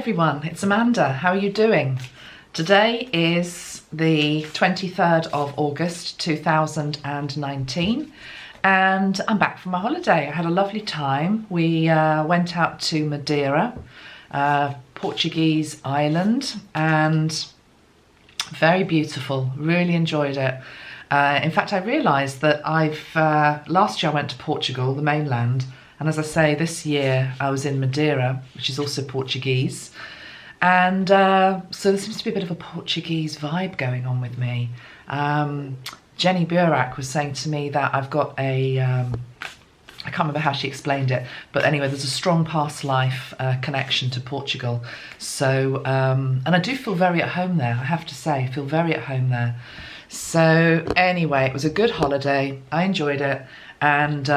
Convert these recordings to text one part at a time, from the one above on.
everyone, it's Amanda. How are you doing? Today is the 23rd of August 2019 and I'm back from my holiday. I had a lovely time. We went out to Madeira, Portuguese island, and very beautiful, really enjoyed it. In fact, I realised that last year I went to Portugal, the mainland, and as I say, this year I was in Madeira, which is also Portuguese. And so there seems to be a bit of a Portuguese vibe going on with me. Jenny Burak was saying to me that I've got a, I can't remember how she explained it, but anyway, there's a strong past life connection to Portugal. So, and I do feel very at home there, I have to say, I feel very at home there. So anyway, it was a good holiday, I enjoyed it, and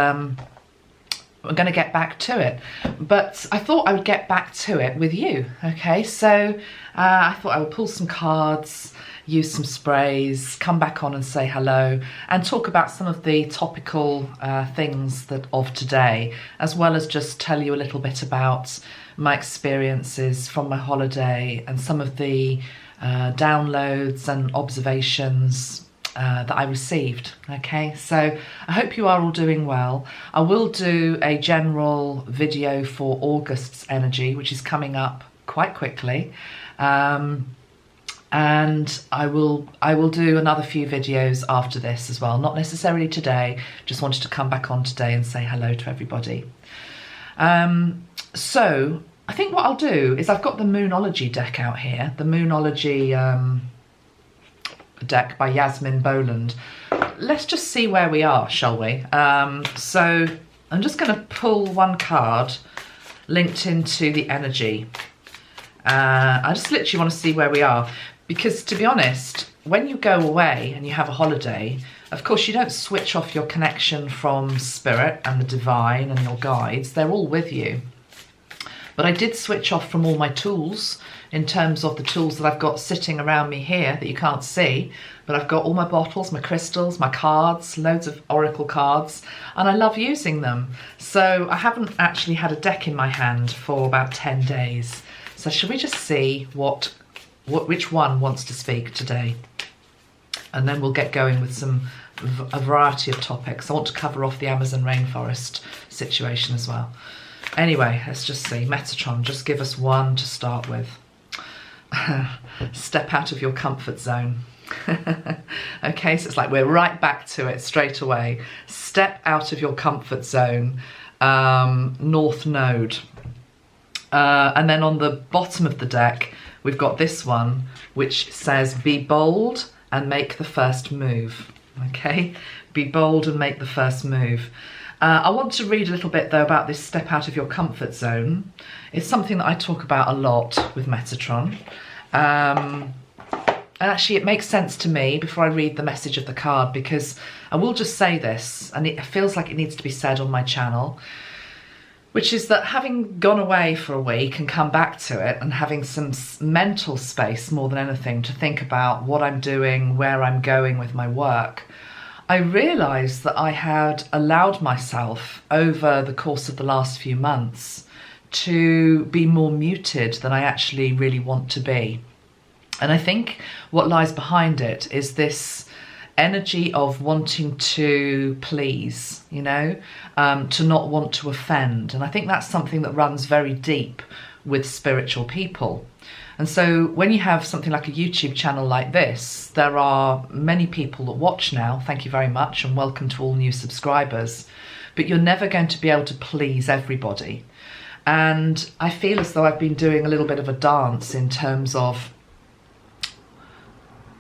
I'm going to get back to it, but I thought I would get back to it with you. Okay, so I thought I would pull some cards, use some sprays, come back on and say hello and talk about some of the topical things of today, as well as just tell you a little bit about my experiences from my holiday and some of the downloads and observations that I received. Okay, so I hope you are all doing well. I will do a general video for August's energy, which is coming up quite quickly, and I will do another few videos after this as well. Not necessarily today, just wanted to come back on today and say hello to everybody. So I think what I'll do is I've got the Moonology deck out here, the Moonology deck by Yasmin, Boland. Let's just see where we are, shall we? So I'm just going to pull one card linked into the energy. I just literally want to see where we are, because to be honest, when you go away and you have a holiday, of course you don't switch off your connection from spirit and the divine and your guides. They're all with you. But I did switch off from all my tools, in terms of the tools that I've got sitting around me here that you can't see, but I've got all my bottles, my crystals, my cards, loads of oracle cards, and I love using them. So I haven't actually had a deck in my hand for about 10 days. So shall we just see which one wants to speak today? And then we'll get going with a variety of topics. I want to cover off the Amazon rainforest situation as well. Anyway, let's just see. Metatron, just give us one to start with. Step out of your comfort zone. Okay, so it's like we're right back to it straight away. Step out of your comfort zone. North Node. And then on the bottom of the deck, we've got this one, which says, be bold and make the first move. Okay, be bold and make the first move. I want to read a little bit though about this step out of your comfort zone. It's something that I talk about a lot with Metatron. And actually it makes sense to me before I read the message of the card, because I will just say this, and it feels like it needs to be said on my channel, which is that having gone away for a week and come back to it and having some mental space more than anything to think about what I'm doing, where I'm going with my work, I realised that I had allowed myself over the course of the last few months to be more muted than I actually really want to be. And I think what lies behind it is this energy of wanting to please, you know, to not want to offend. And I think that's something that runs very deep with spiritual people. And so when you have something like a YouTube channel like this, there are many people that watch now. Thank you very much and welcome to all new subscribers. But you're never going to be able to please everybody. And I feel as though I've been doing a little bit of a dance in terms of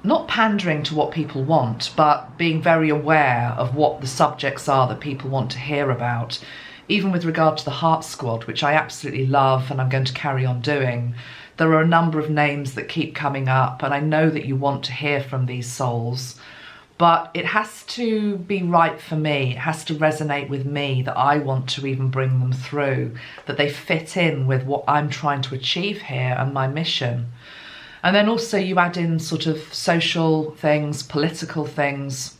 not pandering to what people want, but being very aware of what the subjects are that people want to hear about. Even with regard to the Heart Squad, which I absolutely love and I'm going to carry on doing. There are a number of names that keep coming up, and I know that you want to hear from these souls, but it has to be right for me. It has to resonate with me, that I want to even bring them through, that they fit in with what I'm trying to achieve here and my mission. And then also you add in sort of social things, political things,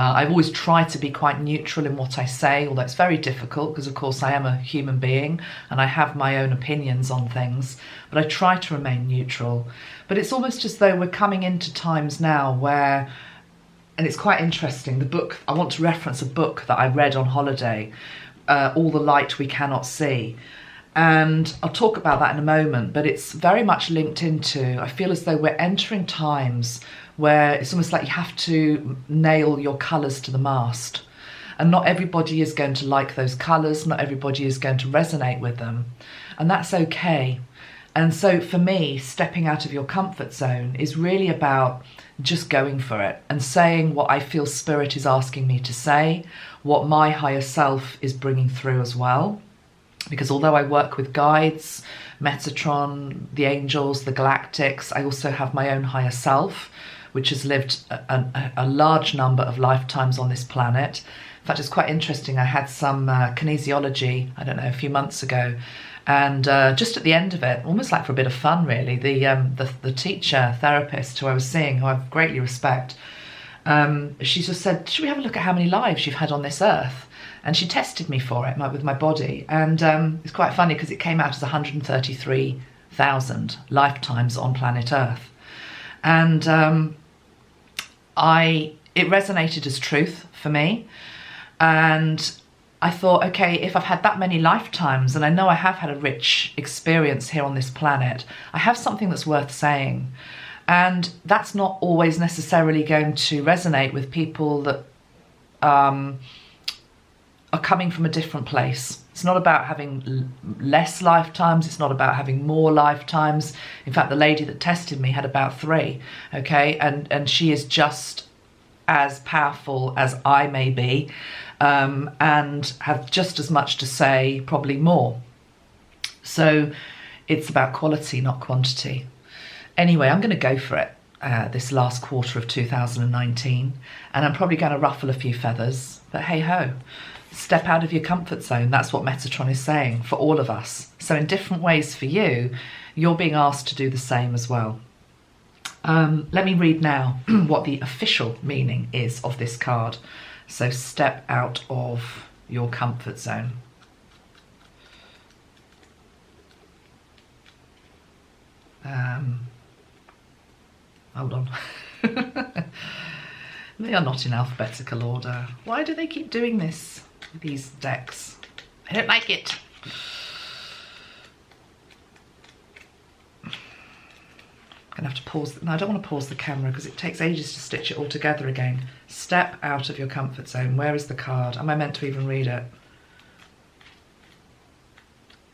I've always tried to be quite neutral in what I say, although it's very difficult because, of course, I am a human being and I have my own opinions on things, but I try to remain neutral. But it's almost as though we're coming into times now where, and it's quite interesting, the book, I want to reference a book that I read on holiday, All the Light We Cannot See. And I'll talk about that in a moment, but it's very much linked into, I feel as though we're entering times where it's almost like you have to nail your colours to the mast. And not everybody is going to like those colours, not everybody is going to resonate with them. And that's okay. And so for me, stepping out of your comfort zone is really about just going for it and saying what I feel Spirit is asking me to say, what my higher self is bringing through as well. Because although I work with guides, Metatron, the angels, the galactics, I also have my own higher self, which has lived a large number of lifetimes on this planet. In fact, it's quite interesting. I had some kinesiology, I don't know, a few months ago. And just at the end of it, almost like for a bit of fun, really, the teacher, therapist who I was seeing, who I greatly respect, she just said, should we have a look at how many lives you've had on this earth? And she tested me for it with my body. And it's quite funny because it came out as 133,000 lifetimes on planet Earth. And it resonated as truth for me. And I thought, okay, if I've had that many lifetimes, and I know I have had a rich experience here on this planet, I have something that's worth saying. And that's not always necessarily going to resonate with people that are coming from a different place. It's not about having less lifetimes. It's not about having more lifetimes. In fact, the lady that tested me had about 3, okay? And she is just as powerful as I may be, and have just as much to say, probably more. So it's about quality, not quantity. Anyway, I'm going to go for it this last quarter of 2019, and I'm probably going to ruffle a few feathers, but hey ho. Step out of your comfort zone. That's what Metatron is saying for all of us. So in different ways for you, you're being asked to do the same as well. Let me read now what the official meaning is of this card. So step out of your comfort zone. Hold on. They are not in alphabetical order. Why do they keep doing this? These decks. I don't like it. I'm gonna have to pause. No, I don't want to pause the camera because it takes ages to stitch it all together again. Step out of your comfort zone. Where is the card? Am I meant to even read it?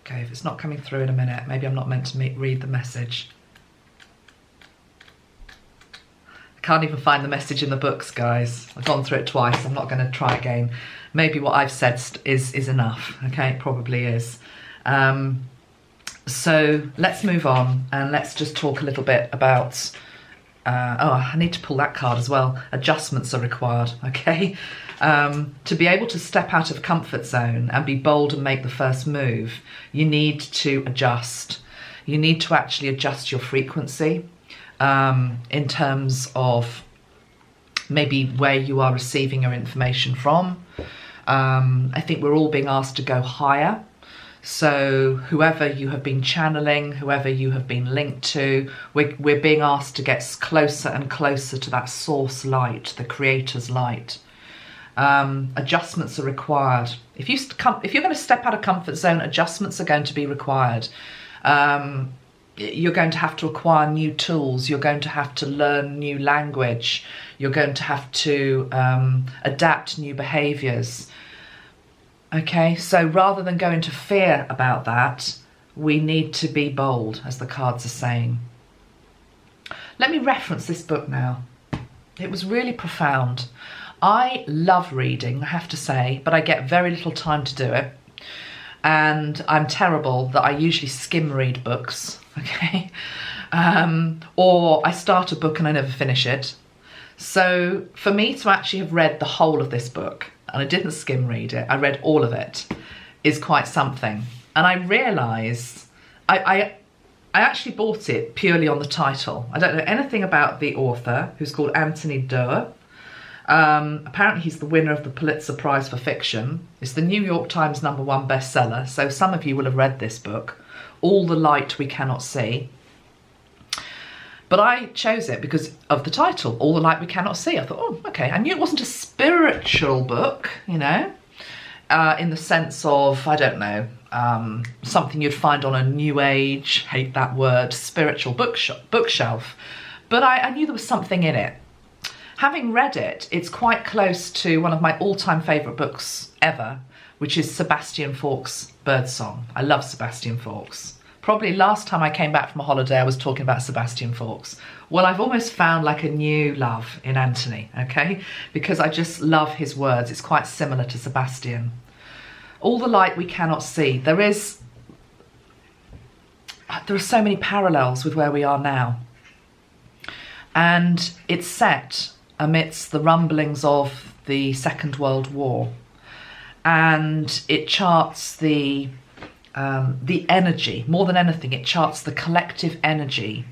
Okay, if it's not coming through in a minute, maybe I'm not meant to read the message. Can't even find the message in the books, guys. I've gone through it twice. I'm not going to try again. Maybe what I've said is enough. Okay, it probably is. So let's move on and let's just talk a little bit about... I need to pull that card as well. Adjustments are required, okay? To be able to step out of comfort zone and be bold and make the first move, you need to adjust. You need to actually adjust your frequency. In terms of maybe where you are receiving your information from. I think we're all being asked to go higher. So whoever you have been channeling, whoever you have been linked to, we're being asked to get closer and closer to that source light, the creator's light. Adjustments are required. If you're going to step out of comfort zone, adjustments are going to be required. You're going to have to acquire new tools. You're going to have to learn new language. You're going to have to adapt new behaviours. Okay, so rather than go into fear about that, we need to be bold, as the cards are saying. Let me reference this book now. It was really profound. I love reading, I have to say, but I get very little time to do it. And I'm terrible that I usually skim read books, okay? Or I start a book and I never finish it. So for me to actually have read the whole of this book, and I didn't skim read it, I read all of it, is quite something. And I realised, I actually bought it purely on the title. I don't know anything about the author, who's called Anthony Doerr. Apparently he's the winner of the Pulitzer Prize for Fiction. It's the New York Times #1 bestseller, so some of you will have read this book, All the Light We Cannot See. But I chose it because of the title, All the Light We Cannot See. I thought, oh, okay. I knew it wasn't a spiritual book, you know, in the sense of, I don't know, something you'd find on a new age, hate that word, spiritual bookshelf. But I knew there was something in it. Having read it, it's quite close to one of my all-time favourite books ever, which is Sebastian Faulk's Birdsong. I love Sebastian Faulk's. Probably last time I came back from a holiday, I was talking about Sebastian Faulk's. Well, I've almost found like a new love in Anthony, okay? Because I just love his words. It's quite similar to Sebastian. All the light we cannot see. There are so many parallels with where we are now. And it's set amidst the rumblings of the Second World War. And it charts the energy, more than anything, it charts the collective energy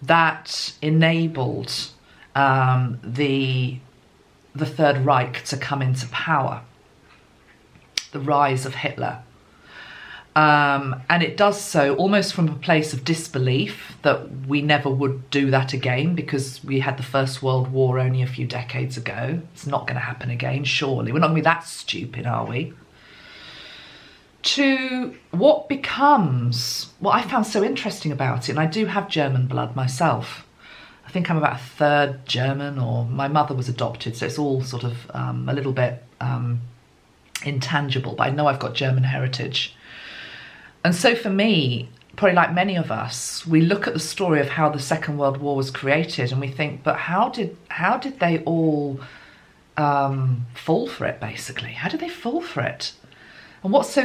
that enabled the Third Reich to come into power, the rise of Hitler. And it does so almost from a place of disbelief that we never would do that again because we had the First World War only a few decades ago. It's not going to happen again, surely. We're not going to be that stupid, are we? To what becomes, what I found so interesting about it, and I do have German blood myself. I think I'm about a third German, or my mother was adopted, so it's all sort of a little bit intangible, but I know I've got German heritage. And so for me, probably like many of us, we look at the story of how the Second World War was created and we think, but how did they all fall for it, basically? How did they fall for it? And what's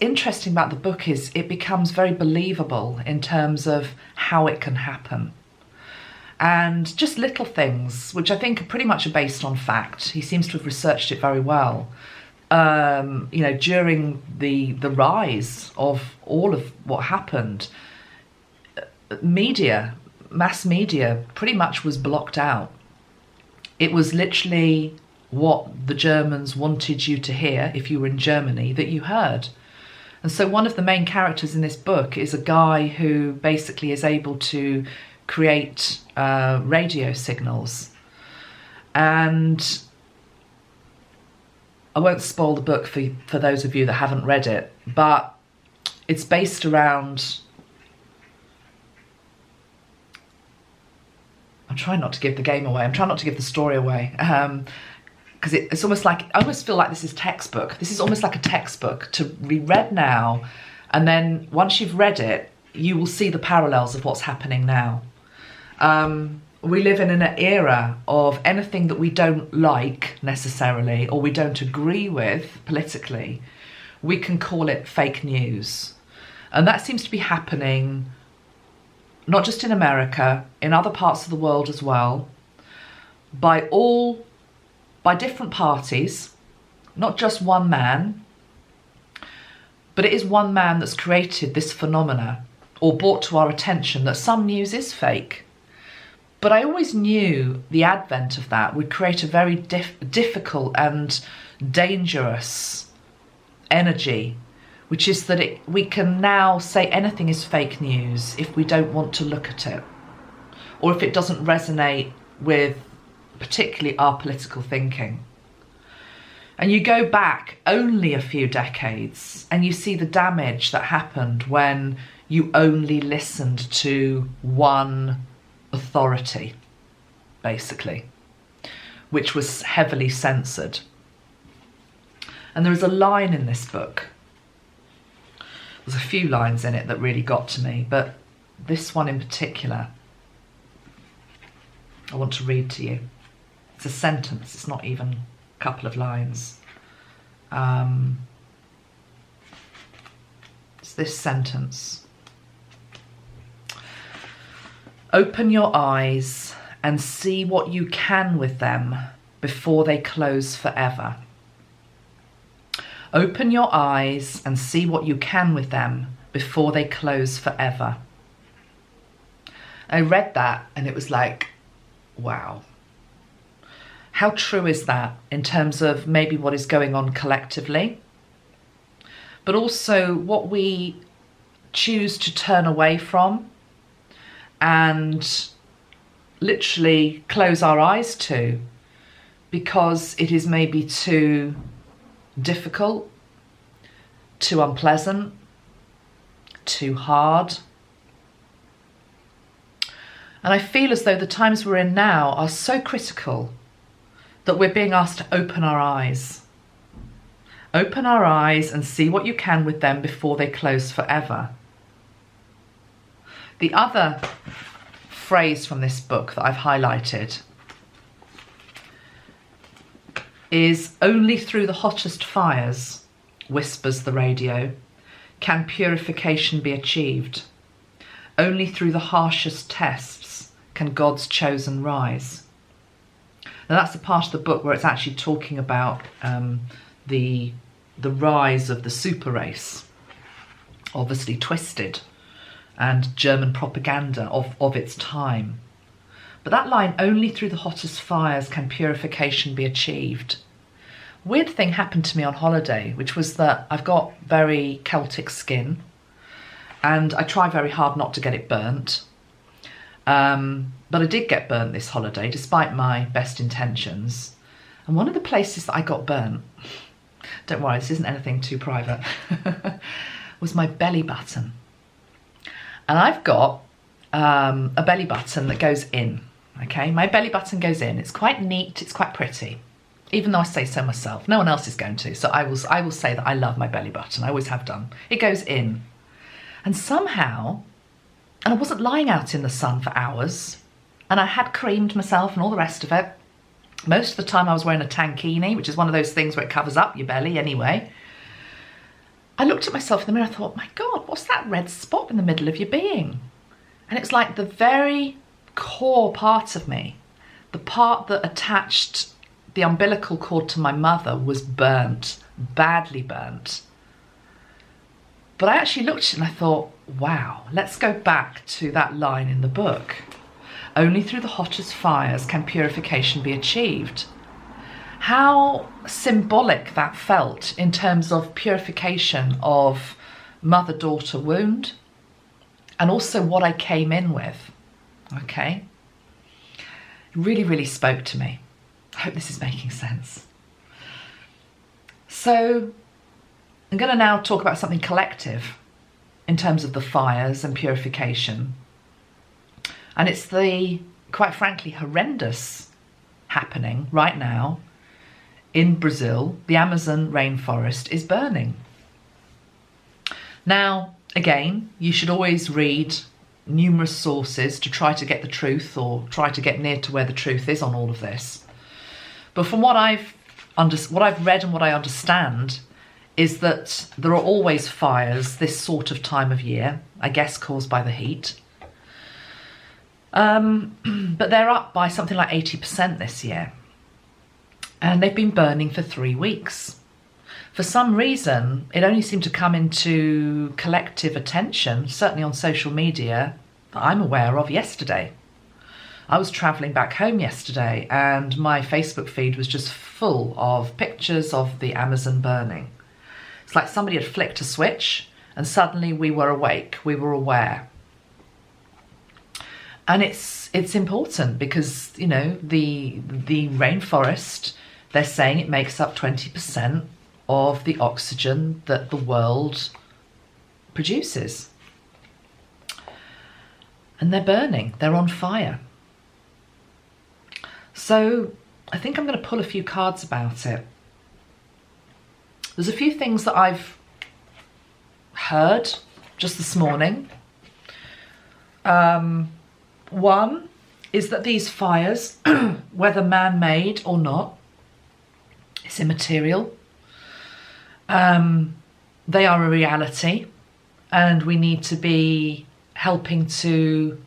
interesting about the book is it becomes very believable in terms of how it can happen. And just little things, which I think pretty much are based on fact. He seems to have researched it very well. You know, during the rise of all of what happened, mass media pretty much was blocked out. It was literally what the Germans wanted you to hear if you were in Germany that you heard. And so one of the main characters in this book is a guy who basically is able to create radio signals. And I won't spoil the book for those of you that haven't read it, but it's based around, I'm trying not to give the game away, I'm trying not to give the story away, because it's almost like, I almost feel like this is textbook. This is almost like a textbook to be read now, and then once you've read it, you will see the parallels of what's happening now. We live in an era of anything that we don't like necessarily, or we don't agree with politically, we can call it fake news. And that seems to be happening not just in America, in other parts of the world as well, by different parties, not just one man, but it is one man that's created this phenomena or brought to our attention that some news is fake. But I always knew the advent of that would create a very difficult and dangerous energy, which is that we can now say anything is fake news if we don't want to look at it, or if it doesn't resonate with particularly our political thinking. And you go back only a few decades and you see the damage that happened when you only listened to one authority, basically, which was heavily censored. And there is a line in this book, there's a few lines in it that really got to me, but this one in particular I want to read to you. It's a sentence, it's not even a couple of lines. It's this sentence. Open your eyes and see what you can with them before they close forever. Open your eyes and see what you can with them before they close forever. I read that and it was like, wow. how true is that in terms of maybe what is going on collectively, but also what we choose to turn away from and literally close our eyes to because it is maybe too difficult, too unpleasant, too hard. And I feel as though the times we're in now are so critical that we're being asked to open our eyes. Open our eyes and see what you can with them before they close forever. The other phrase from this book that I've highlighted is, only through the hottest fires, whispers the radio, can purification be achieved. Only through the harshest tests can God's chosen rise. Now that's the part of the book where it's actually talking about the rise of the super race, obviously twisted, and German propaganda of its time. But that line, only through the hottest fires can purification be achieved. Weird thing happened to me on holiday, which was that I've got very Celtic skin and I try very hard not to get it burnt. But I did get burnt this holiday, despite my best intentions. And one of the places that I got burnt, don't worry, this isn't anything too private, was my belly button. And I've got a belly button that goes in, okay? My belly button goes in. It's quite neat, it's quite pretty, even though I say so myself. No one else is going to, so I will say that I love my belly button. I always have done. It goes in. And somehow, and I wasn't lying out in the sun for hours, and I had creamed myself and all the rest of it. Most of the time I was wearing a tankini, which is one of those things where it covers up your belly anyway. I looked at myself in the mirror and thought, my God, what's that red spot in the middle of your being? And it's like the very core part of me, the part that attached the umbilical cord to my mother, was burnt, badly burnt. But I actually looked at it and I thought, wow, let's go back to that line in the book. Only through the hottest fires can purification be achieved. How symbolic that felt in terms of purification of mother-daughter wound, and also what I came in with, okay? It really, really spoke to me. I hope this is making sense. So I'm going to now talk about something collective in terms of the fires and purification. And it's the, quite frankly, horrendous happening right now in Brazil. The Amazon rainforest is burning. Now, again, you should always read numerous sources to try to get the truth, or try to get near to where the truth is on all of this. But from what I've read and what I understand is that there are always fires this sort of time of year, I guess caused by the heat. But they're up by something like 80% this year. And they've been burning for 3 weeks. For some reason, it only seemed to come into collective attention, certainly on social media, that I'm aware of, yesterday. I was travelling back home yesterday and my Facebook feed was just full of pictures of the Amazon burning. It's like somebody had flicked a switch and suddenly we were awake, we were aware. And it's important because, you know, the rainforest, they're saying it makes up 20% of the oxygen that the world produces. And they're burning, they're on fire. So I think I'm going to pull a few cards about it. There's a few things that I've heard just this morning. One is that these fires, whether man-made or not, it's immaterial. They are a reality, and we need to be helping to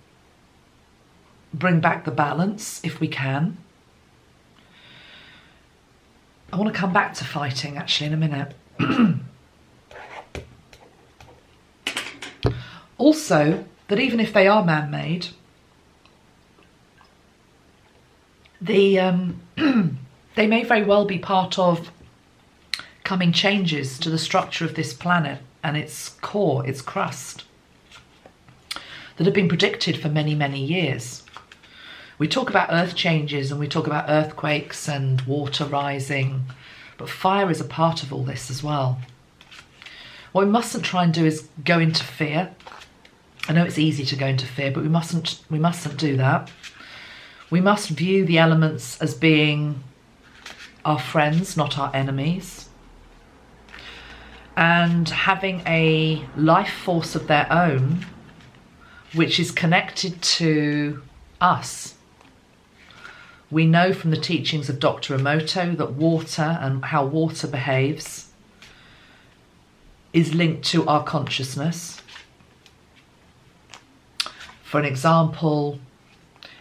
bring back the balance if we can. I want to come back to fighting actually in a minute. Also, that even if they are man-made, they may very well be part of coming changes to the structure of this planet and its core, its crust, that have been predicted for many, many years. We talk about earth changes and we talk about earthquakes and water rising, but fire is a part of all this as well. What we mustn't try and do is go into fear. I know it's easy to go into fear, but we mustn't do that. We must view the elements as being our friends, not our enemies, and having a life force of their own, which is connected to us. We know from the teachings of Dr. Emoto that water and how water behaves is linked to our consciousness. For an example,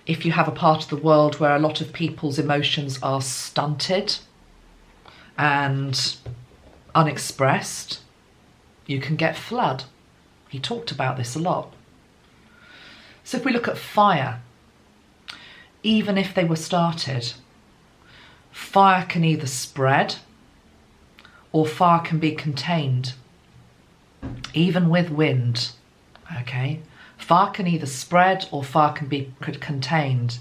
if you have a part of the world where a lot of people's emotions are stunted and unexpressed, you can get flood. He talked about this a lot. So if we look at fire, even if they were started, fire can either spread or fire can be contained, even with wind, okay? Fire can either spread or fire can be contained.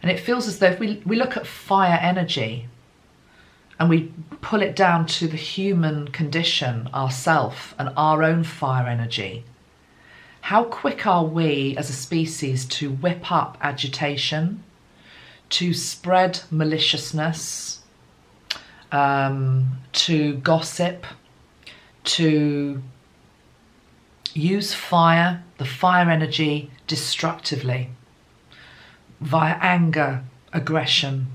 And it feels as though if we look at fire energy and we pull it down to the human condition, ourself, and our own fire energy, how quick are we as a species to whip up agitation, to spread maliciousness, to gossip, to use fire, the fire energy, destructively, via anger, aggression.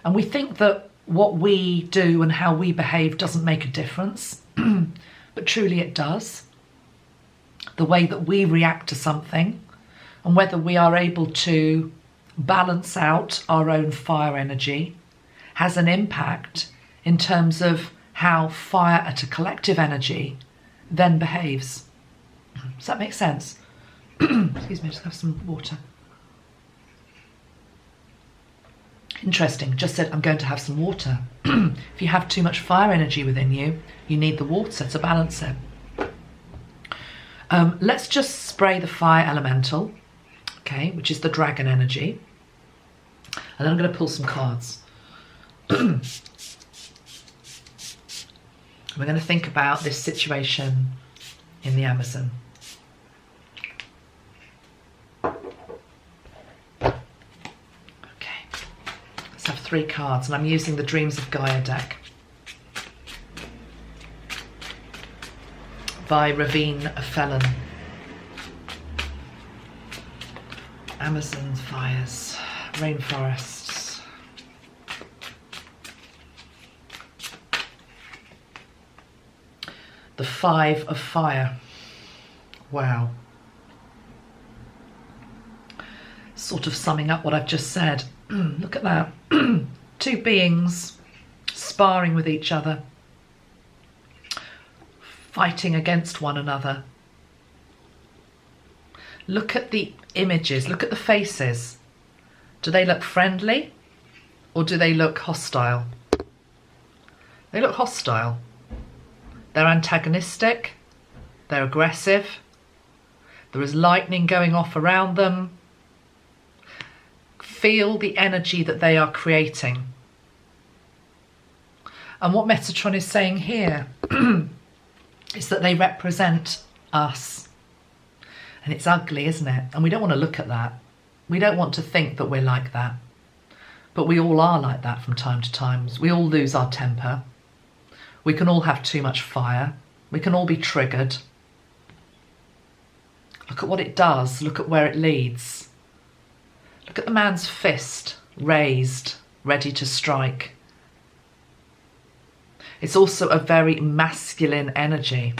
And we think that what we do and how we behave doesn't make a difference, but truly it does. The way that we react to something and whether we are able to balance out our own fire energy has an impact in terms of how fire at a collective energy then behaves. Does that make sense? Excuse me, just have some water. Interesting, just said I'm going to have some water. If you have too much fire energy within you, you need the water to balance it. Let's just spray the fire elemental, okay, which is the dragon energy. And then I'm going to pull some cards. We're going to think about this situation in the Amazon. Okay, let's have 3 cards, and I'm using the Dreams of Gaia deck by Ravynne Phelan. Amazon fires, rainforests. The 5 of fire. Wow. Sort of summing up what I've just said. Look at that. 2 beings sparring with each other, fighting against one another. Look at the images, look at the faces. Do they look friendly or do they look hostile? They look hostile. They're antagonistic, they're aggressive, there is lightning going off around them. Feel the energy that they are creating. And what Metatron is saying here is that they represent us. And it's ugly, isn't it? And we don't want to look at that. We don't want to think that we're like that. But we all are like that from time to time. We all lose our temper. We can all have too much fire. We can all be triggered. Look at what it does. Look at where it leads. Look at the man's fist raised, ready to strike. It's also a very masculine energy.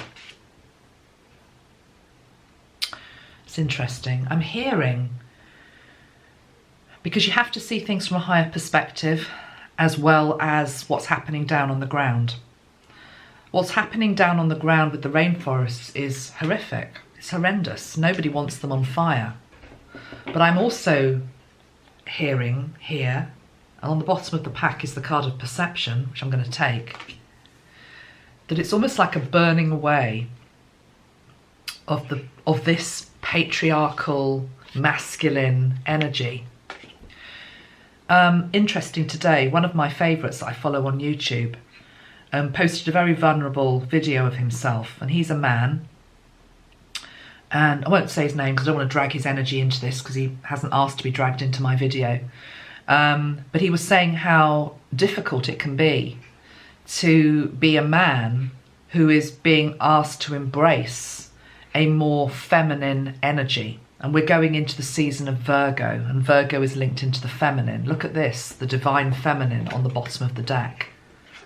It's interesting. I'm hearing, because you have to see things from a higher perspective as well as what's happening down on the ground. What's happening down on the ground with the rainforests is horrific. It's horrendous. Nobody wants them on fire. But I'm also hearing here, and on the bottom of the pack is the card of perception, which I'm going to take, that it's almost like a burning away of this patriarchal, masculine energy. Interesting today, one of my favourites that I follow on YouTube posted a very vulnerable video of himself, and he's a man, and I won't say his name because I don't want to drag his energy into this because he hasn't asked to be dragged into my video, but he was saying how difficult it can be to be a man who is being asked to embrace a more feminine energy. And we're going into the season of Virgo, and Virgo is linked into the feminine. Look at this, the divine feminine on the bottom of the deck.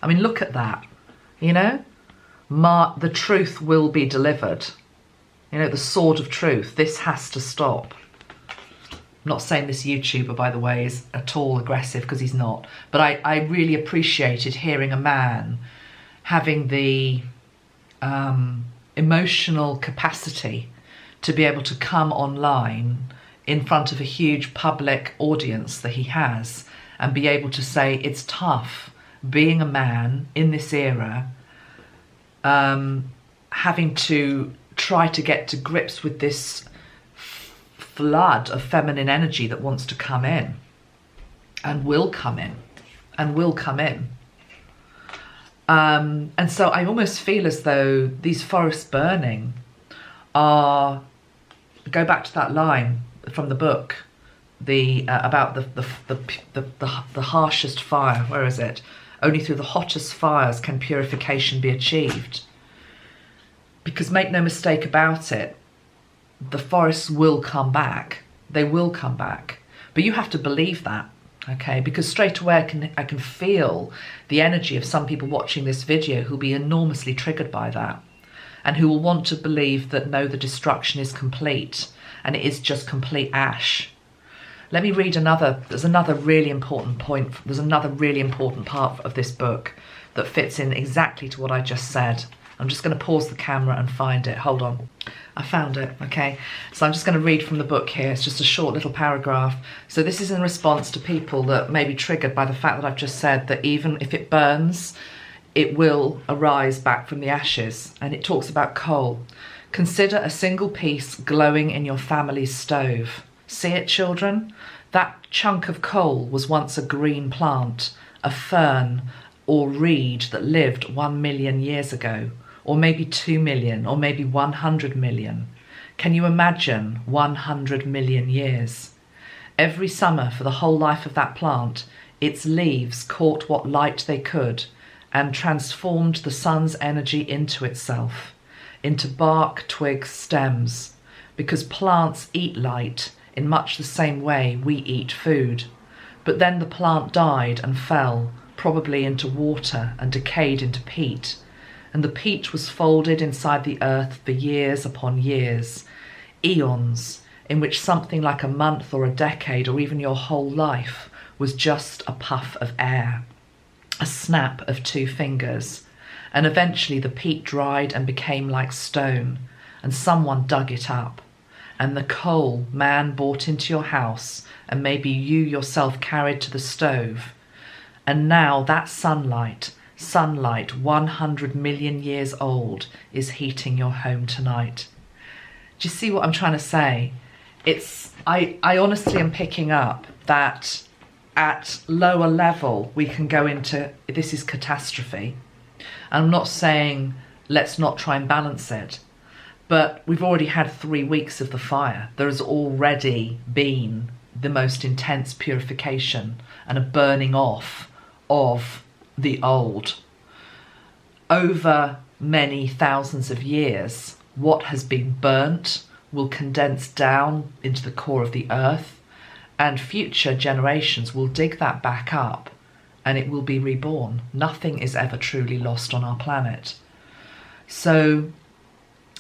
I mean, look at that, you know? The truth will be delivered. You know, the sword of truth. This has to stop. I'm not saying this YouTuber, by the way, is at all aggressive, because he's not. But I really appreciated hearing a man having the emotional capacity to be able to come online in front of a huge public audience that he has and be able to say it's tough being a man in this era, having to try to get to grips with this flood of feminine energy that wants to come in and will come in and will come in. And so I almost feel as though these forests burning are, go back to that line from the book, about the harshest fire. Where is it? Only through the hottest fires can purification be achieved. Because make no mistake about it, the forests will come back. They will come back. But you have to believe that, okay? Because straight away I can feel the energy of some people watching this video who'll be enormously triggered by that, and who will want to believe that no, the destruction is complete and it is just complete ash. Let me read there's another really important point, there's another really important part of this book that fits in exactly to what I just said. I'm just going to pause the camera and find it. Hold on. I found it, okay? So I'm just going to read from the book here. It's just a short little paragraph. So this is in response to people that may be triggered by the fact that I've just said that even if it burns, it will arise back from the ashes. And it talks about coal. Consider a single piece glowing in your family's stove. See it, children? That chunk of coal was once a green plant, a fern or reed that lived 1 million years ago. Or maybe 2 million, or maybe 100 million. Can you imagine 100 million years? Every summer for the whole life of that plant, its leaves caught what light they could and transformed the sun's energy into itself, into bark, twigs, stems, because plants eat light in much the same way we eat food. But then the plant died and fell, probably into water, and decayed into peat. And the peat was folded inside the earth for years upon years, eons, in which something like a month or a decade or even your whole life was just a puff of air, a snap of 2 fingers. And eventually the peat dried and became like stone, and someone dug it up. And the coal man brought into your house, and maybe you yourself carried to the stove. And now that sunlight 100 million years old, is heating your home tonight. Do you see what I'm trying to say? I honestly am picking up that at lower level we can go into, this is catastrophe. And I'm not saying let's not try and balance it, but we've already had 3 weeks of the fire. There has already been the most intense purification and a burning off of the old. Over many thousands of years, what has been burnt will condense down into the core of the earth, and future generations will dig that back up and it will be reborn. Nothing is ever truly lost on our planet. So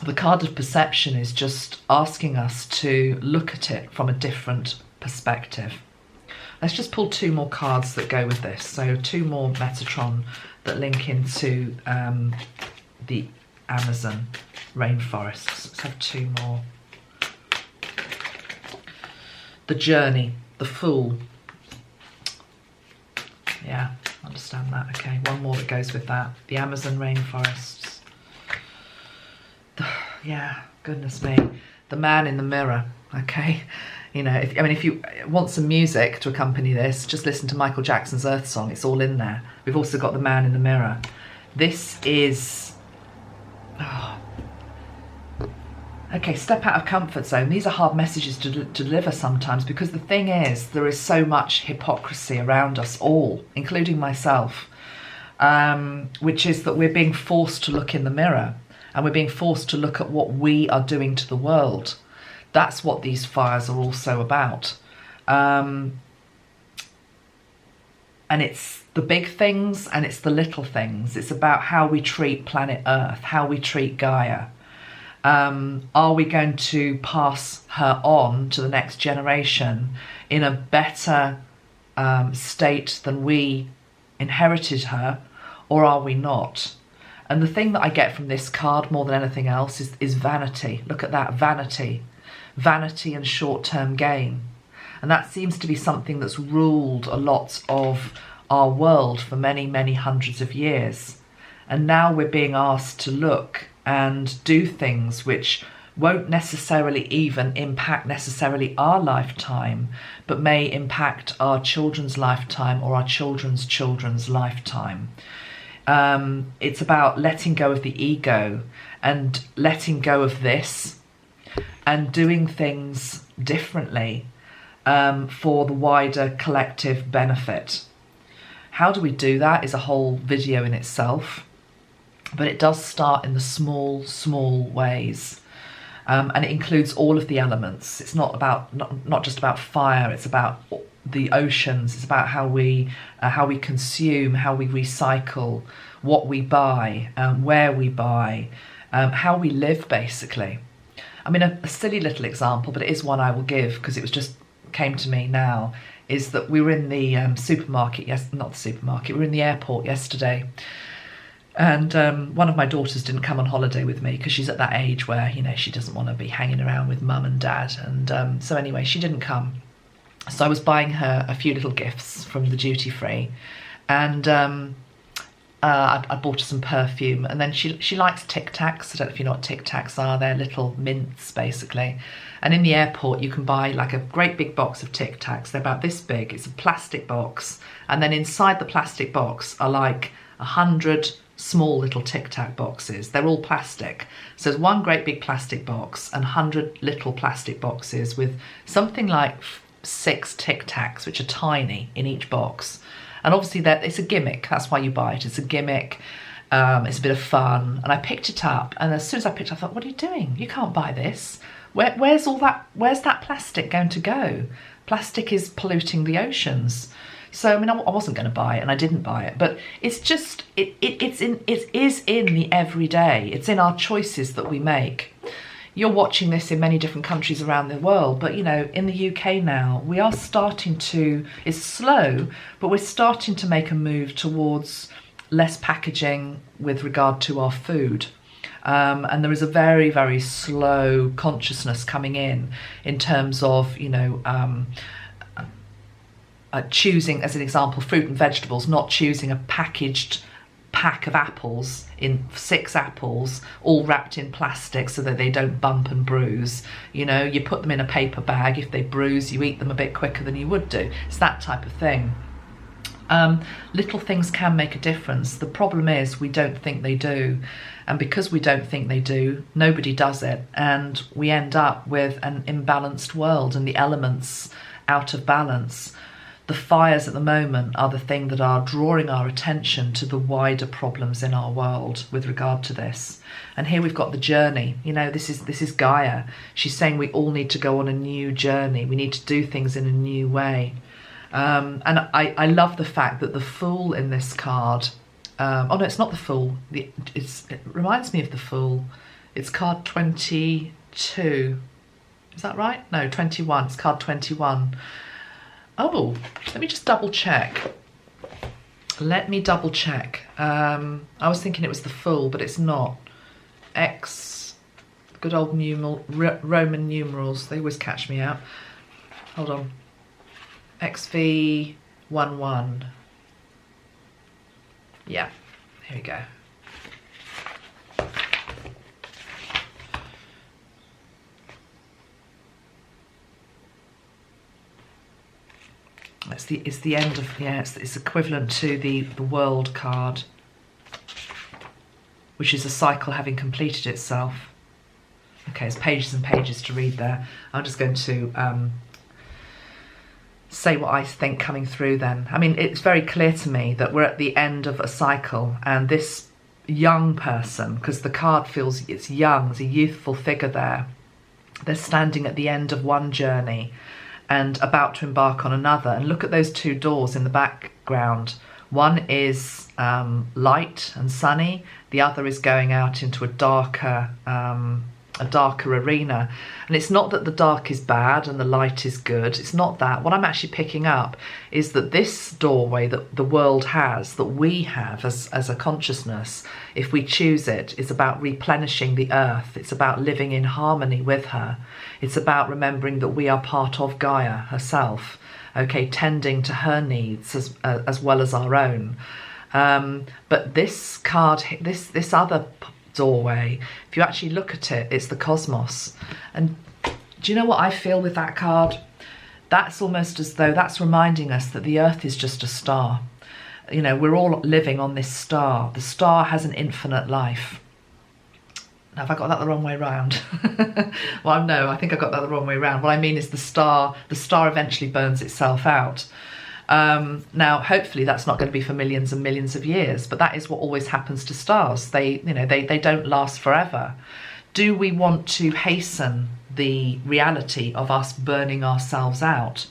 the card of perception is just asking us to look at it from a different perspective. Let's just pull 2 more cards that go with this. So 2 more Metatron that link into the Amazon rainforests. Let's have 2 more. The journey. the Fool. Yeah, understand that. Okay, one more that goes with that. The Amazon rainforests. Yeah, goodness me. The Man in the Mirror. Okay, you know, if you want some music to accompany this, just listen to Michael Jackson's Earth Song. It's all in there. We've also got The Man in the Mirror. This is... Oh. Okay, step out of comfort zone. These are hard messages to deliver sometimes, because the thing is, there is so much hypocrisy around us all, including myself, which is that we're being forced to look in the mirror, and we're being forced to look at what we are doing to the world. That's what these fires are also about. And it's the big things and it's the little things. It's about how we treat planet Earth, how we treat Gaia. Are we going to pass her on to the next generation in a better state than we inherited her, or are we not? And the thing that I get from this card more than anything else is vanity. Look at that, vanity. Vanity and short-term gain. And that seems to be something that's ruled a lot of our world for many, many hundreds of years. And now we're being asked to look and do things which won't necessarily even impact necessarily our lifetime, but may impact our children's lifetime or our children's children's lifetime. It's about letting go of the ego and letting go of this and doing things differently for the wider collective benefit. How do we do that is a whole video in itself, but it does start in the small, small ways. And it includes all of the elements. It's not just about fire, it's about the oceans, it's about how we consume, how we recycle, what we buy, where we buy, how we live, basically. I mean, a silly little example, but it is one I will give because it was just came to me now, is that we were in the supermarket, not the supermarket, we were in the airport yesterday. And one of my daughters didn't come on holiday with me because she's at that age where, you know, she doesn't want to be hanging around with mum and dad. And so anyway, she didn't come. So I was buying her a few little gifts from the duty free. And I bought her some perfume. And then she likes Tic Tacs. I don't know if you know what Tic Tacs are. They're little mints, basically. And in the airport, you can buy like a great big box of Tic Tacs. They're about this big. It's a plastic box. And then inside the plastic box are like 100 small little Tic Tac boxes. They're all plastic. So there's one great big plastic box and 100 little plastic boxes with something like 6 Tic Tacs, which are tiny in each box. And obviously it's a gimmick. That's why you buy it. It's a gimmick. It's a bit of fun. And I picked it up. And as soon as I picked it up, I thought, what are you doing? You can't buy this. Where's that plastic going to go? Plastic is polluting the oceans. So, I mean, I wasn't going to buy it and I didn't buy it, but it's just, it is in the everyday. It's in our choices that we make. You're watching this in many different countries around the world, but, you know, in the UK now, we are starting to, it's slow, but we're starting to make a move towards less packaging with regard to our food. And there is a very, very slow consciousness coming in terms of, you know, choosing, as an example, fruit and vegetables, not choosing a packaged pack of apples in 6 apples, all wrapped in plastic so that they don't bump and bruise. You know, you put them in a paper bag. If they bruise, you eat them a bit quicker than you would do. It's that type of thing. Little things can make a difference. The problem is we don't think they do. And because we don't think they do, nobody does it. And we end up with an imbalanced world and the elements out of balance. The fires at the moment are the thing that are drawing our attention to the wider problems in our world with regard to this. And here we've got the journey. You know, this is Gaia. She's saying we all need to go on a new journey. We need to do things in a new way. And I love the fact that the Fool in this card, oh no, it's not the Fool. It reminds me of the Fool. It's card 22. Is that right? No, 21. It's card 21. Oh, let me just double check. Let me double check. I was thinking it was the Fool, but it's not. Good old Roman numerals. They always catch me out. Hold on. XV11. Yeah, here we go. It's the end of, yeah, it's equivalent to the World card, which is a cycle having completed itself. Okay, it's pages and pages to read there. I'm just going to say what I think coming through then. I mean, it's very clear to me that we're at the end of a cycle, and this young person, because the card feels it's young, there's a youthful figure there. They're standing at the end of one journey and about to embark on another. And look at those two doors in the background. One is light and sunny. The other is going out into a darker arena. And it's not that the dark is bad and the light is good. It's not that. What I'm actually picking up is that this doorway that the world has, that we have as a consciousness, if we choose it, is about replenishing the earth. It's about living in harmony with her. It's about remembering that we are part of Gaia herself, okay, tending to her needs as well as our own. But this card, this other doorway, if you actually look at it, it's the cosmos. And do you know what I feel with that card? That's almost as though that's reminding us that the earth is just a star. You know, we're all living on this star. The star has an infinite life. Now, have I got that the wrong way round? Well, no, I think I got that the wrong way round. What I mean is the star eventually burns itself out. Now, hopefully that's not going to be for millions and millions of years, but that is what always happens to stars. They don't last forever. Do we want to hasten the reality of us burning ourselves out?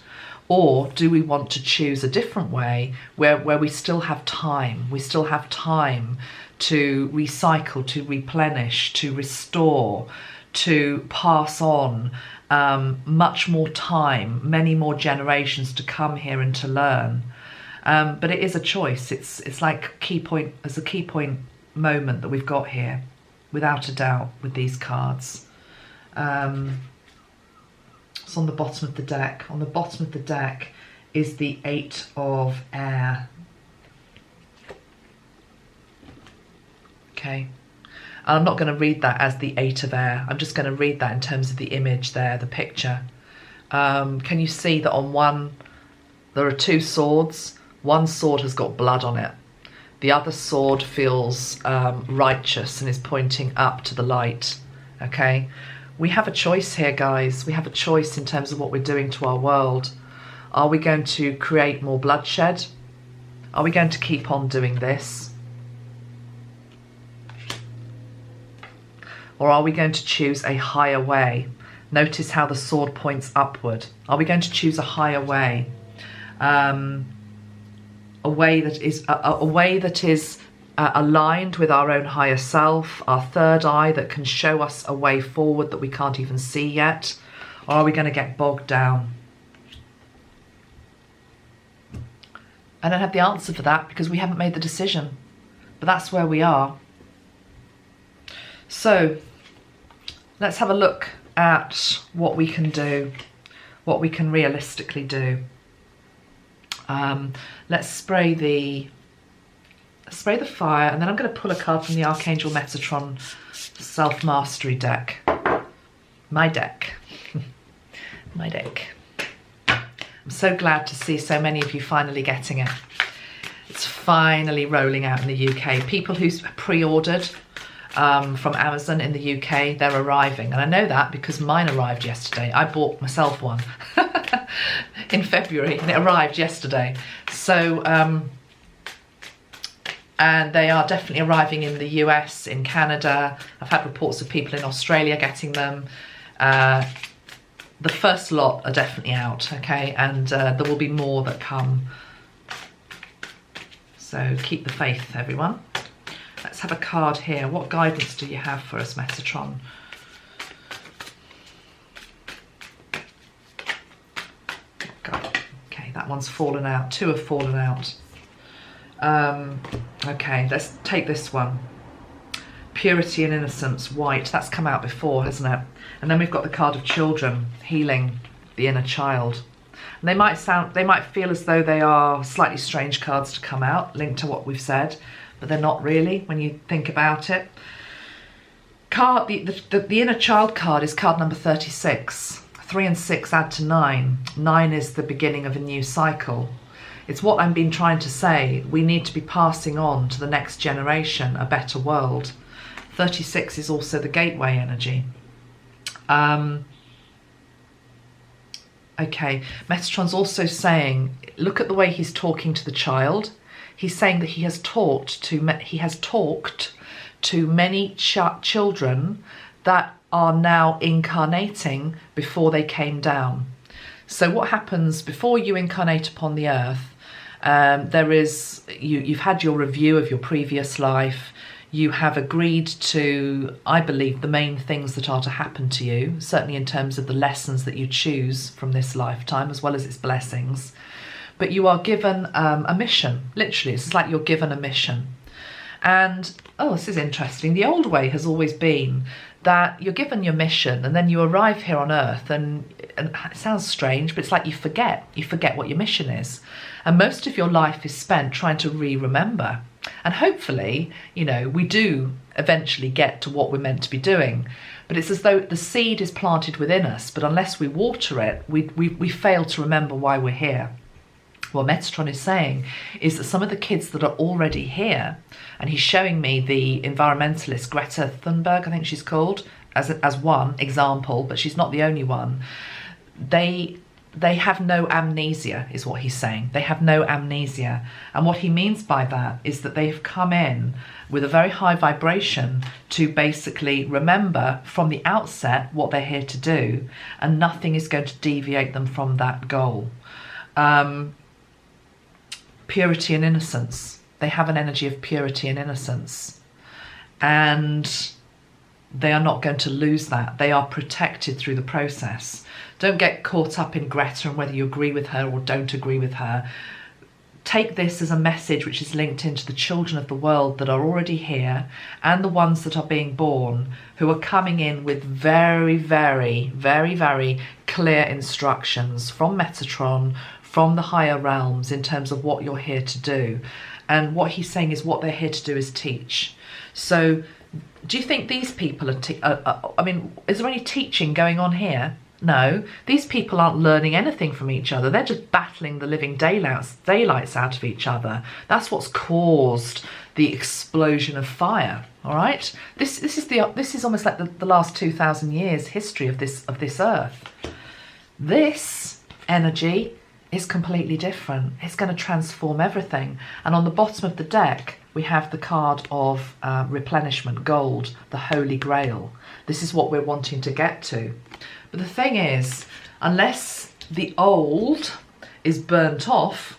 Or do we want to choose a different way where we still have time? We still have time to recycle, to replenish, to restore, to pass on much more time, many more generations to come here and to learn. But it is a choice. It's like a key point moment that we've got here, without a doubt, with these cards. It's on the bottom of the deck. On the bottom of the deck is the 8 of Air. Okay. I'm not going to read that as the 8 of Air. I'm just going to read that in terms of the image there, the picture. Can you see that on one, there are 2 swords. One sword has got blood on it. The other sword feels righteous and is pointing up to the light. Okay. We have a choice here, guys. We have a choice in terms of what we're doing to our world. Are we going to create more bloodshed? Are we going to keep on doing this? Or are we going to choose a higher way? Notice how the sword points upward. Are we going to choose a higher way? A way that is aligned with our own higher self, our third eye that can show us a way forward that we can't even see yet? Or are we going to get bogged down? I don't have the answer for that because we haven't made the decision. But that's where we are. So let's have a look at what we can do, what we can realistically do. Let's spray the fire, and then I'm going to pull a card from the Archangel Metatron Self-Mastery deck. My deck. My deck. I'm so glad to see so many of you finally getting it. It's finally rolling out in the UK. People who pre-ordered from Amazon in the UK, they're arriving. And I know that because mine arrived yesterday. I bought myself one in February and it arrived yesterday. So, and they are definitely arriving in the US, in Canada. I've had reports of people in Australia getting them. The first lot are definitely out, okay? And there will be more that come. So keep the faith, everyone. Let's have a card here. What guidance do you have for us, Metatron? Okay, that one's fallen out. 2 have fallen out. Okay, let's take this one. Purity and innocence, white. That's come out before, hasn't it? And then we've got the card of children, healing the inner child. And they might feel as though they are slightly strange cards to come out, linked to what we've said, but they're not really when you think about it. The inner child card is card number 36. 3 and 6 add to 9. 9 is the beginning of a new cycle. It's what I've been trying to say. We need to be passing on to the next generation a better world. 36 is also the gateway energy. Okay, Metatron's also saying, look at the way he's talking to the child. He's saying that he has talked to many children that are now incarnating before they came down. So what happens before you incarnate upon the earth? You've had your review of your previous life. You have agreed to, I believe, the main things that are to happen to you, certainly in terms of the lessons that you choose from this lifetime, as well as its blessings. But you are given a mission, literally. It's like you're given a mission. And, oh, this is interesting. The old way has always been that you're given your mission and then you arrive here on Earth and it sounds strange, but it's like you forget what your mission is. And most of your life is spent trying to remember. And hopefully, you know, we do eventually get to what we're meant to be doing. But it's as though the seed is planted within us, but unless we water it, we fail to remember why we're here. What Metatron is saying is that some of the kids that are already here, and he's showing me the environmentalist Greta Thunberg, I think she's called, as one example, but she's not the only one. They have no amnesia, is what he's saying. They have no amnesia. And what he means by that is that they've come in with a very high vibration to basically remember from the outset what they're here to do, and nothing is going to deviate them from that goal. Purity and innocence. They have an energy of purity and innocence. And they are not going to lose that. They are protected through the process. Don't get caught up in Greta and whether you agree with her or don't agree with her. Take this as a message which is linked into the children of the world that are already here and the ones that are being born, who are coming in with very, very, very, very clear instructions from Metatron, from the higher realms in terms of what you're here to do. And what he's saying is what they're here to do is teach. So do you think these people are, I mean, is there any teaching going on here? No, these people aren't learning anything from each other. They're just battling the living daylights out of each other. That's what's caused the explosion of fire. All right, this is almost like the last 2,000 years history of this earth. This energy is completely different. It's going to transform everything. And on the bottom of the deck, we have the card of replenishment, gold, the Holy Grail. This is what we're wanting to get to. But the thing is, unless the old is burnt off,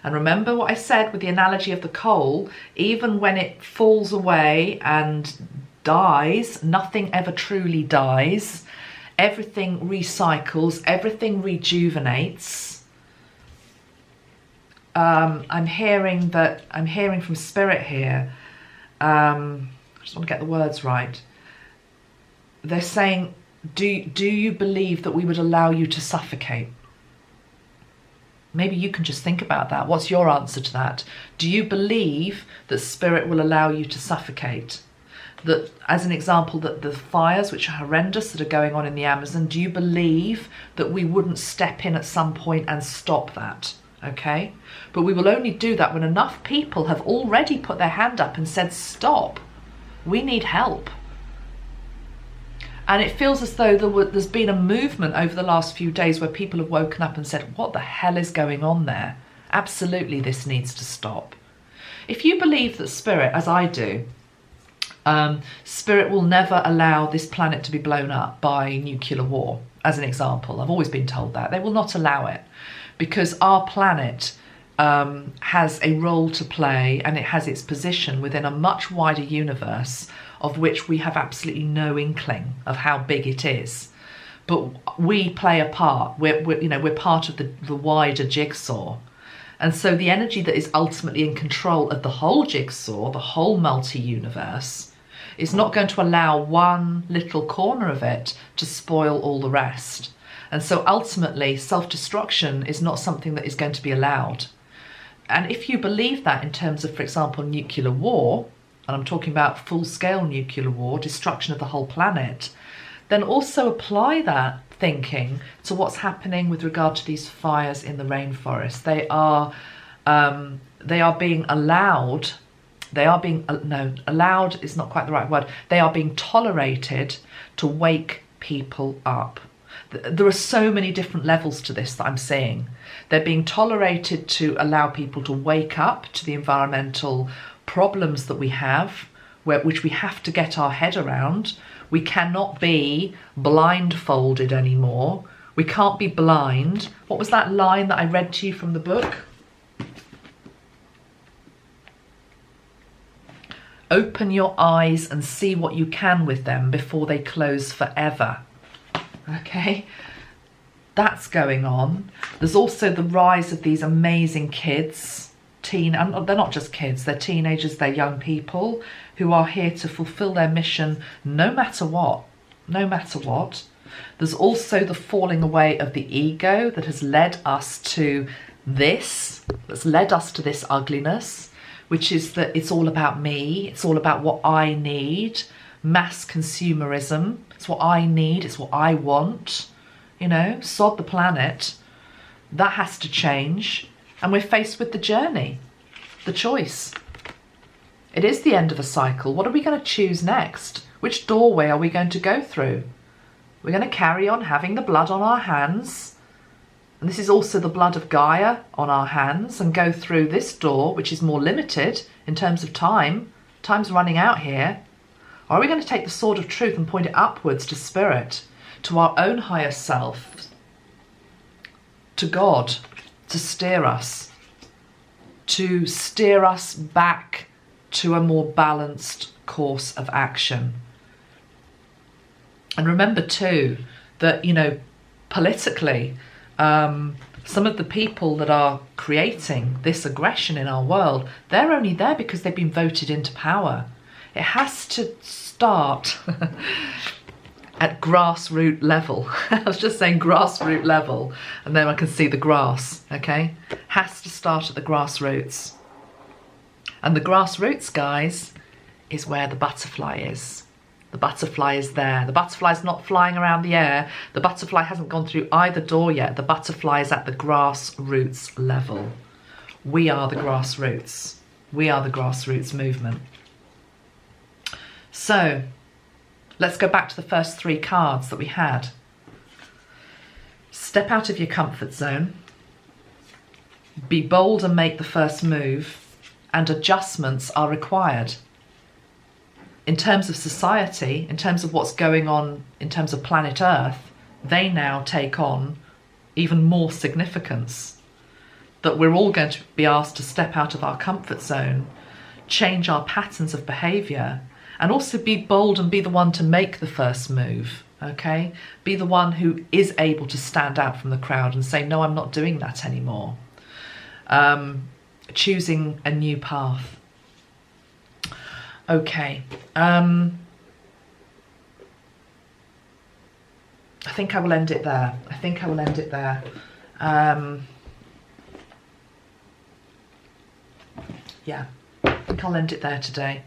and remember what I said with the analogy of the coal, even when it falls away and dies, nothing ever truly dies. Everything recycles, everything rejuvenates. I'm hearing from Spirit here, I just want to get the words right. They're saying, do you believe that we would allow you to suffocate? Maybe you can just think about that. What's your answer to that? Do you believe that Spirit will allow you to suffocate? That, as an example, that the fires, which are horrendous, that are going on in the Amazon, do you believe that we wouldn't step in at some point and stop that? Okay, but we will only do that when enough people have already put their hand up and said, stop, we need help. And it feels as though there's been a movement over the last few days where people have woken up and said, what the hell is going on there? Absolutely, this needs to stop. If you believe that Spirit, as I do, Spirit will never allow this planet to be blown up by nuclear war, as an example. I've always been told that. They will not allow it. Because our planet has a role to play, and it has its position within a much wider universe of which we have absolutely no inkling of how big it is. But we play a part. We're part of the wider jigsaw. And so the energy that is ultimately in control of the whole jigsaw, the whole multi-universe, is not going to allow one little corner of it to spoil all the rest. And so ultimately, self-destruction is not something that is going to be allowed. And if you believe that in terms of, for example, nuclear war, and I'm talking about full-scale nuclear war, destruction of the whole planet, then also apply that thinking to what's happening with regard to these fires in the rainforest. They are being allowed. No, allowed is not quite the right word. They are being tolerated to wake people up. There are so many different levels to this that I'm seeing. They're being tolerated to allow people to wake up to the environmental problems that we have, which we have to get our head around. We cannot be blindfolded anymore. We can't be blind. What was that line that I read to you from the book? Open your eyes and see what you can with them before they close forever. Okay, that's going on. There's also the rise of these amazing kids, and they're not just kids, they're teenagers, they're young people who are here to fulfill their mission no matter what, no matter what. There's also the falling away of the ego that has led us to this, that's led us to this ugliness, which is that it's all about me, it's all about what I need, mass consumerism, it's what I need, it's what I want, you know, sod the planet. That has to change, and we're faced with the journey, the choice. It is the end of a cycle. What are we going to choose next? Which doorway are we going to go through? We're going to carry on having the blood on our hands, and this is also the blood of Gaia on our hands, and go through this door, which is more limited in terms of time. Time's running out here. Or are we going to take the sword of truth and point it upwards to spirit, to our own higher self, to God, to steer us back to a more balanced course of action? And remember too that, you know, politically, some of the people that are creating this aggression in our world, they're only there because they've been voted into power. It has to start at grassroots level. I was just saying grassroots level, and then I can see the grass, okay? Has to start at the grassroots. And the grassroots, guys, is where the butterfly is. The butterfly is there. The butterfly's not flying around the air. The butterfly hasn't gone through either door yet. The butterfly is at the grassroots level. We are the grassroots. We are the grassroots movement. So, let's go back to the first three cards that we had. Step out of your comfort zone. Be bold and make the first move. And adjustments are required. In terms of society, in terms of what's going on in terms of planet Earth, they now take on even more significance. That we're all going to be asked to step out of our comfort zone, change our patterns of behaviour, and also be bold and be the one to make the first move, okay? Be the one who is able to stand out from the crowd and say, no, I'm not doing that anymore. Choosing a new path. Okay. I think I will end it there. Yeah, I think I'll end it there today.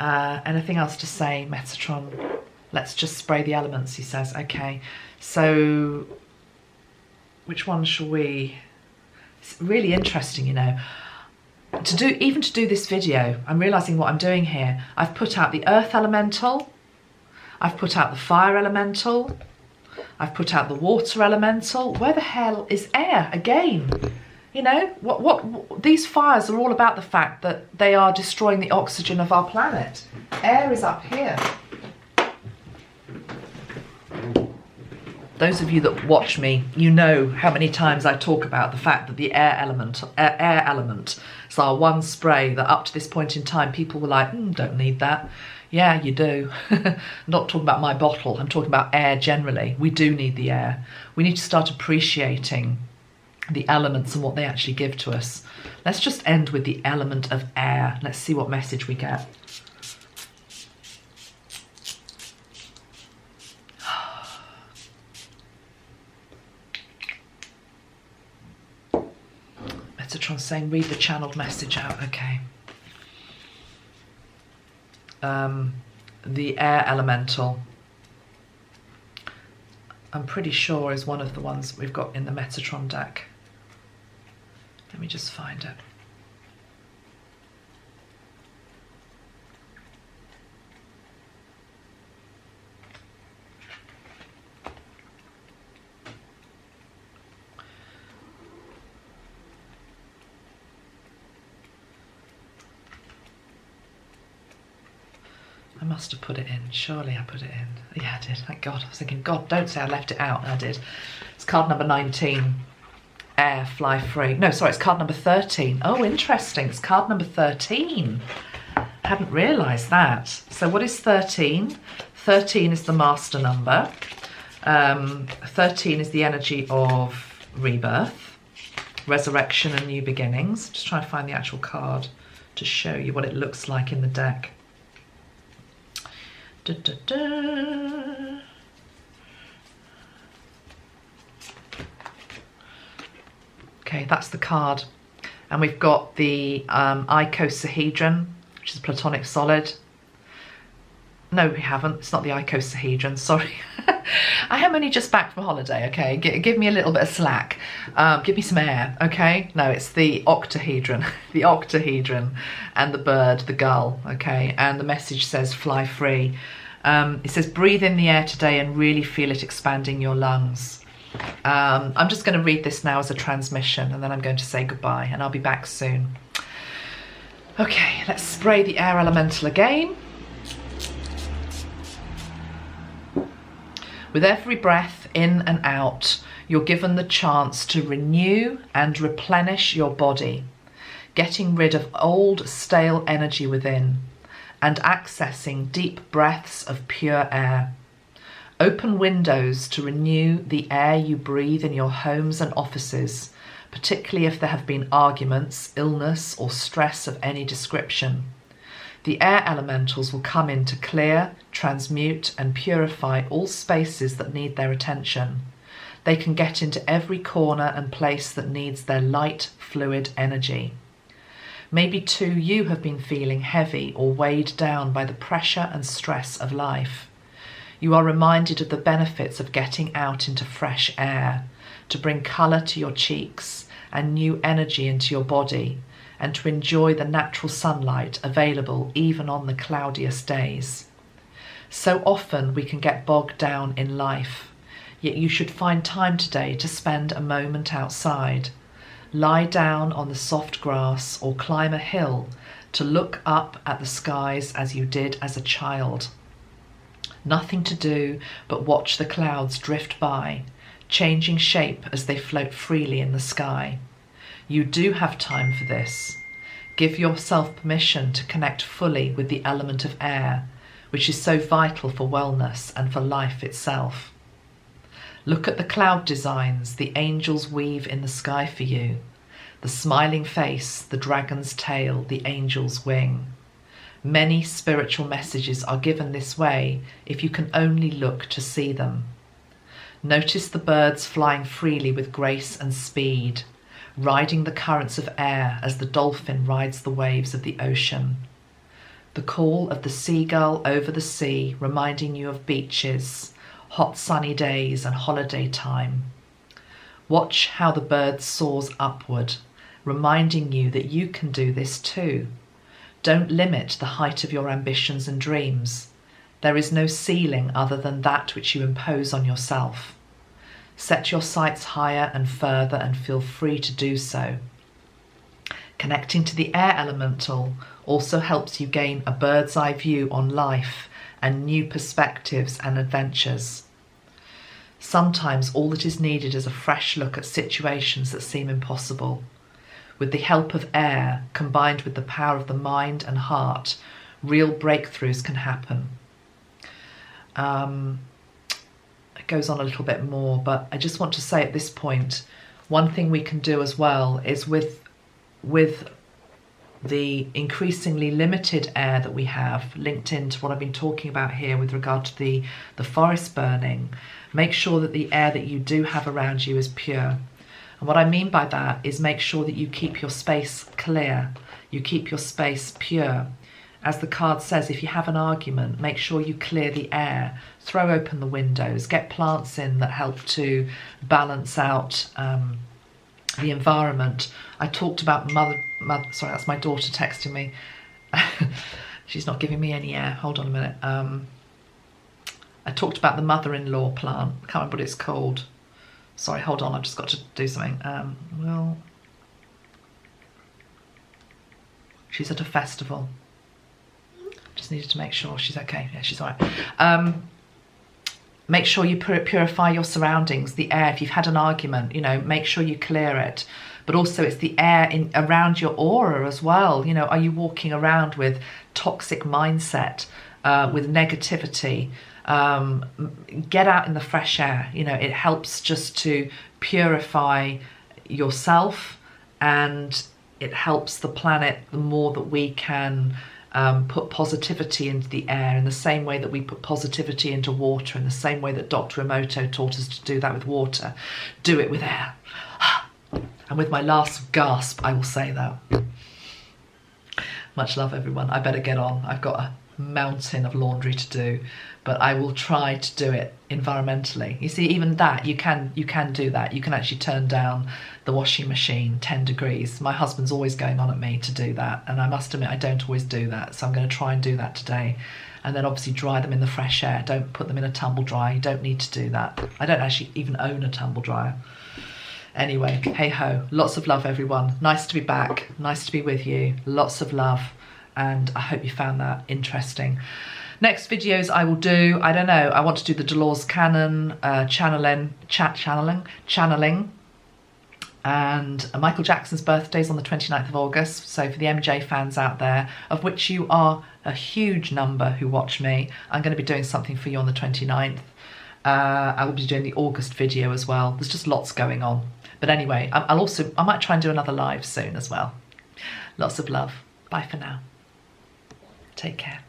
Anything else to say, Metatron? Let's just spray the elements, he says. Okay, so which one shall we? It's really interesting, you know. To do this video, I'm realizing what I'm doing here. I've put out the earth elemental, I've put out the fire elemental, I've put out the water elemental. Where the hell is air again? You know, what these fires are all about, the fact that they are destroying the oxygen of our planet. Air is up here. Those of you that watch me, you know how many times I talk about the fact that the air element is our one spray that up to this point in time people were like, don't need that. Yeah, you do. I'm not talking about my bottle, I'm talking about air generally. We do need the air. We need to start appreciating the elements and what they actually give to us. Let's just end with the element of air. Let's see what message we get. Metatron saying, read the channeled message out. Okay. The air elemental, I'm pretty sure, is one of the ones we've got in the Metatron deck. Let me just find it. I must have put it in. Surely I put it in. Yeah, I did. Thank God. I was thinking, God, don't say I left it out. And I did. It's card number 19. Air, fly free. No, sorry, it's card number 13. Oh, interesting. It's card number 13. I hadn't realised that. So what is 13? 13 is the master number. 13 is the energy of rebirth, resurrection and new beginnings. Just trying to find the actual card to show you what it looks like in the deck. Da, da, da. Okay, that's the card. And we've got the icosahedron, which is platonic solid. No, we haven't. It's not the icosahedron, sorry. I am only just back from holiday, okay? Give me a little bit of slack. Give me some air, okay? No, it's the octahedron. The octahedron and the bird, the gull, okay? And the message says, fly free. It says, breathe in the air today and really feel it expanding your lungs. I'm just going to read this now as a transmission, and then I'm going to say goodbye, and I'll be back soon. Okay, let's spray the air elemental again. With every breath in and out, you're given the chance to renew and replenish your body, getting rid of old, stale energy within and accessing deep breaths of pure air. Open windows to renew the air you breathe in your homes and offices, particularly if there have been arguments, illness, or stress of any description. The air elementals will come in to clear, transmute, and purify all spaces that need their attention. They can get into every corner and place that needs their light, fluid energy. Maybe too you have been feeling heavy or weighed down by the pressure and stress of life. You are reminded of the benefits of getting out into fresh air, to bring colour to your cheeks and new energy into your body, and to enjoy the natural sunlight available even on the cloudiest days. So often we can get bogged down in life, yet you should find time today to spend a moment outside. Lie down on the soft grass or climb a hill to look up at the skies as you did as a child. Nothing to do but watch the clouds drift by, changing shape as they float freely in the sky. You do have time for this. Give yourself permission to connect fully with the element of air, which is so vital for wellness and for life itself. Look at the cloud designs the angels weave in the sky for you. The smiling face, the dragon's tail, the angel's wing. Many spiritual messages are given this way if you can only look to see them. Notice the birds flying freely with grace and speed, riding the currents of air as the dolphin rides the waves of the ocean. The call of the seagull over the sea, reminding you of beaches, hot sunny days and holiday time. Watch how the bird soars upward, reminding you that you can do this too. Don't limit the height of your ambitions and dreams. There is no ceiling other than that which you impose on yourself. Set your sights higher and further and feel free to do so. Connecting to the air elemental also helps you gain a bird's eye view on life and new perspectives and adventures. Sometimes all that is needed is a fresh look at situations that seem impossible. With the help of air, combined with the power of the mind and heart, real breakthroughs can happen. It goes on a little bit more, but I just want to say at this point, one thing we can do as well is with the increasingly limited air that we have linked into what I've been talking about here with regard to the forest burning, make sure that the air that you do have around you is pure. And what I mean by that is make sure that you keep your space clear, you keep your space pure. As the card says, if you have an argument, make sure you clear the air, throw open the windows, get plants in that help to balance out the environment. I talked about mother, sorry, that's my daughter texting me. She's not giving me any air. Hold on a minute. I talked about the mother-in-law plant. I can't remember what it's called. Sorry, hold on. I've just got to do something. Well, she's at a festival. Just needed to make sure she's okay. Yeah, she's all right. Make sure you purify your surroundings, the air. If you've had an argument, you know, make sure you clear it. But also it's the air around your aura as well. You know, are you walking around with toxic mindset, with negativity? Get out in the fresh air. You know, it helps just to purify yourself, and it helps the planet the more that we can put positivity into the air, in the same way that we put positivity into water, in the same way that Dr. Emoto taught us to do that with water. Do it with air. And with my last gasp, I will say that. Much love, everyone. I better get on. I've got a mountain of laundry to do, but I will try to do it environmentally. You see, even that, you can do that. You can actually turn down the washing machine 10 degrees. My husband's always going on at me to do that, and I must admit I don't always do that, so I'm going to try and do that today. And then obviously dry them in the fresh air. Don't put them in a tumble dryer. You don't need to do that. I don't actually even own a tumble dryer. Anyway, hey ho, lots of love, everyone. Nice to be back, nice to be with you. Lots of love, and I hope you found that interesting. Next videos I will do, I don't know, I want to do the Dolores Cannon, channeling, and Michael Jackson's birthday is on the 29th of August. So for the MJ fans out there, of which you are a huge number who watch me, I'm going to be doing something for you on the 29th. I will be doing the August video as well. There's just lots going on. But anyway, I might try and do another live soon as well. Lots of love. Bye for now. Take care.